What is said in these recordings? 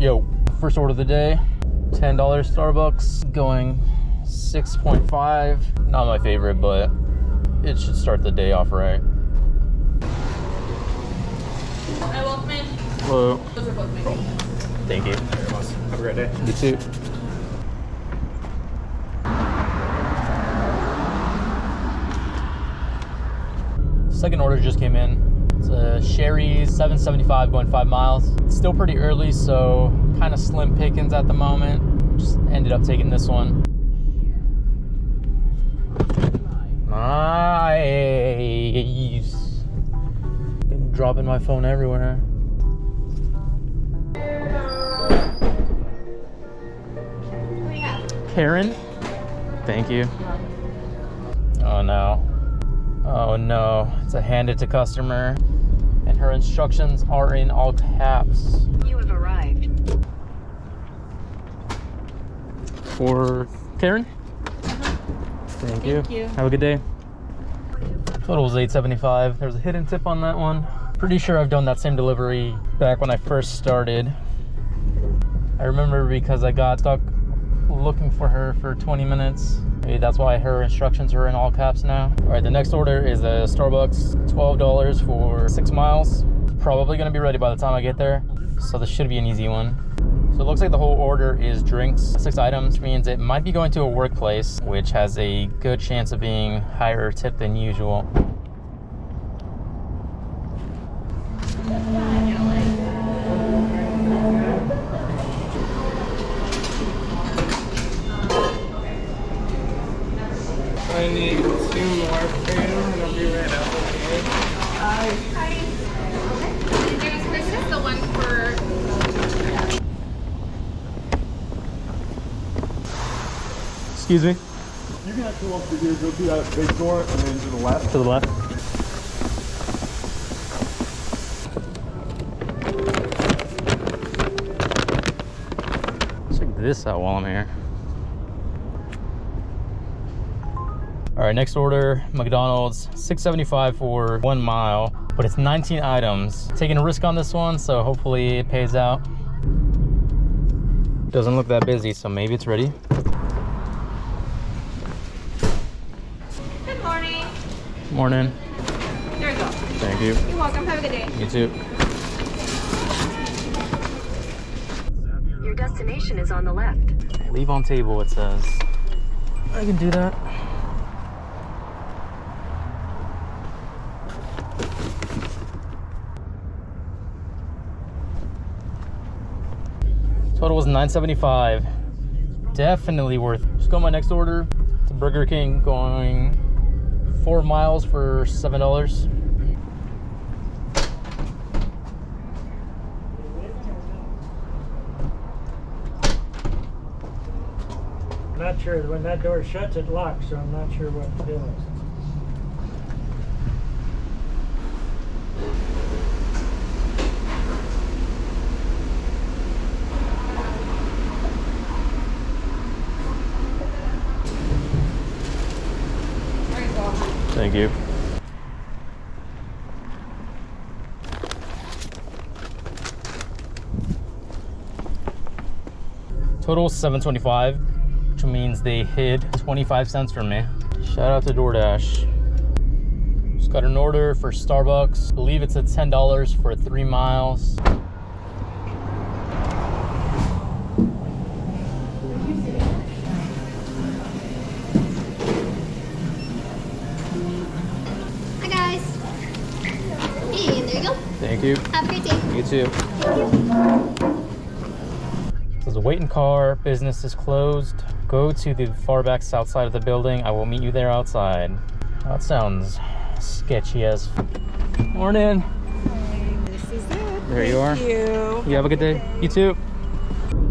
Yo, first order of the day, $10 Starbucks, going 6.5. Not my favorite, but it should start the day off right. Hi, Wolfman. Hello. Those are both my favorite. Thank you. Have a great day. You too. Second order just came in. It's a Sherry's 775 going 5 miles. It's still pretty early, so kind of slim pickings at the moment. Just ended up taking this one. Nice. Dropping my phone everywhere. Karen? Thank you. Oh no. Oh no. It's a hand it to customer. And her instructions are in all caps. You have arrived. For Karen? Thank you. Have a good day. Total was $8.75. There's a hidden tip on that one. Pretty sure I've done that same delivery back when I first started. I remember because I got stuck looking for her for 20 minutes. Maybe that's why her instructions are in all caps now. All right, the next order is a Starbucks, $12 for 6 miles. Probably gonna be ready by the time I get there, so this should be an easy one. So it looks like the whole order is drinks, 6 items, which means it might be going to a workplace, which has a good chance of being higher tip than usual. I need 2 more for you, and I'll be right out. Hi. This is the one for... Excuse me? You can actually walk through here, go through that big door, and then to the left. To the left. Check this out while I'm here. All right, next order, McDonald's, $6.75 for 1 mile, but it's 19 items. Taking a risk on this one, so hopefully it pays out. Doesn't look that busy, so maybe it's ready. Good morning. Morning. There we go. Thank you. You're welcome. Have a good day. You too. Your destination is on the left. Leave on table, it says. I can do that. Total was $9.75. Definitely worth it. Just go my next order. It's a Burger King going 4 miles for $7. I'm not sure, when that door shuts, it locks, so I'm not sure what to do. Thank you. Total $7.25, which means they hid 25 cents from me. Shout out to DoorDash. Just got an order for Starbucks. I believe it's at $10 for 3 miles. Hi guys. Hey, there you go. Thank you. Have a great day. You too. Says wait in car, business is closed. Go to the far back south side of the building. I will meet you there outside. That sounds sketchy as. Morning. This is it. There you are. Thank you. You have a good day. You too.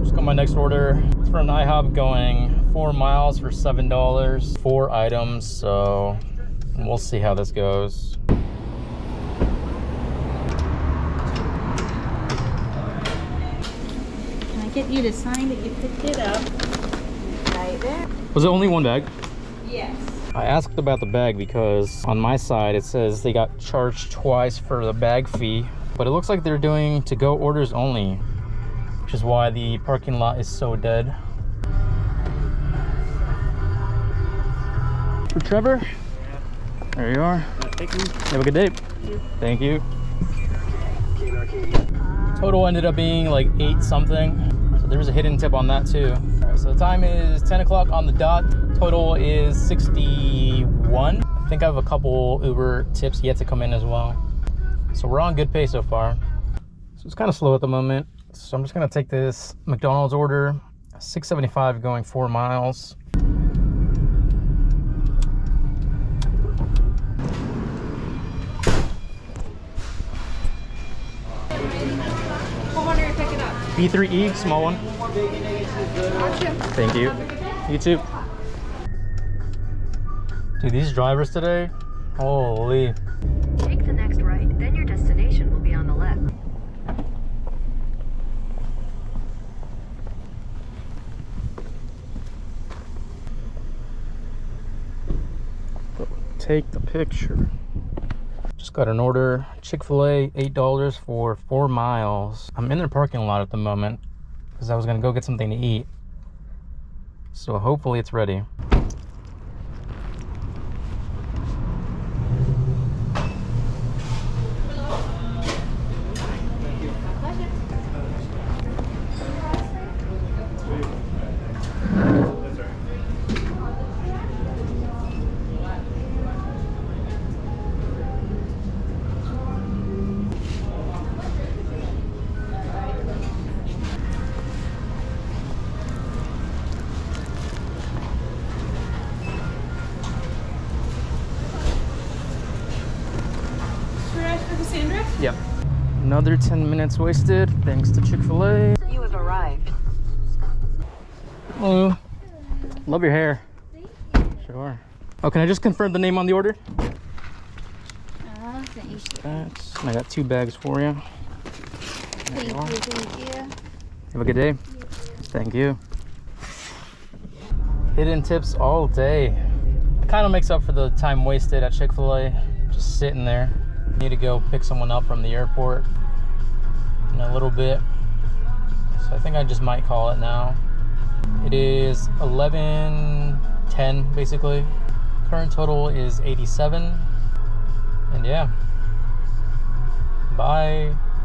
Just got my next order. It's from IHOP going 4 miles for $7. 4 items, so we'll see how this goes. Can I get you to sign that you picked it up? Right there. Was it only 1 bag? Yes. I asked about the bag because on my side it says they got charged twice for the bag fee, but it looks like they're doing to-go orders only, which which is why the parking lot is so dead. For Trevor, there you are. Thank you. Have a good day. Thank you. Total ended up being like 8 something. So there was a hidden tip on that too. All right, so the time is 10 o'clock on the dot. Total is 61. I think I have a couple Uber tips yet to come in as well. So we're on good pace so far. So it's kind of slow at the moment. So I'm just gonna take this McDonald's order, $6.75 going 4 miles. B3E, small one. Thank you. You too. Dude, these drivers today, holy. Take the next right, then your destination will be on the left. Take the picture. Just got an order, Chick-fil-A, $8 for 4 miles. I'm in their parking lot at the moment because I was gonna go get something to eat. So hopefully it's ready. Yep. Another 10 minutes wasted thanks to Chick-fil-A. You have arrived. Hello. Love your hair. Sure. Oh, can I just confirm the name on the order? That's, I got 2 bags for you. Thank you. Have a good day. Thank you. Hidden tips all day. It kind of makes up for the time wasted at Chick-fil-A. Just sitting there. Need to go pick someone up from the airport in a little bit. So I think I just might call it now. It is 11:10 basically. Current total is 87. And yeah. Bye.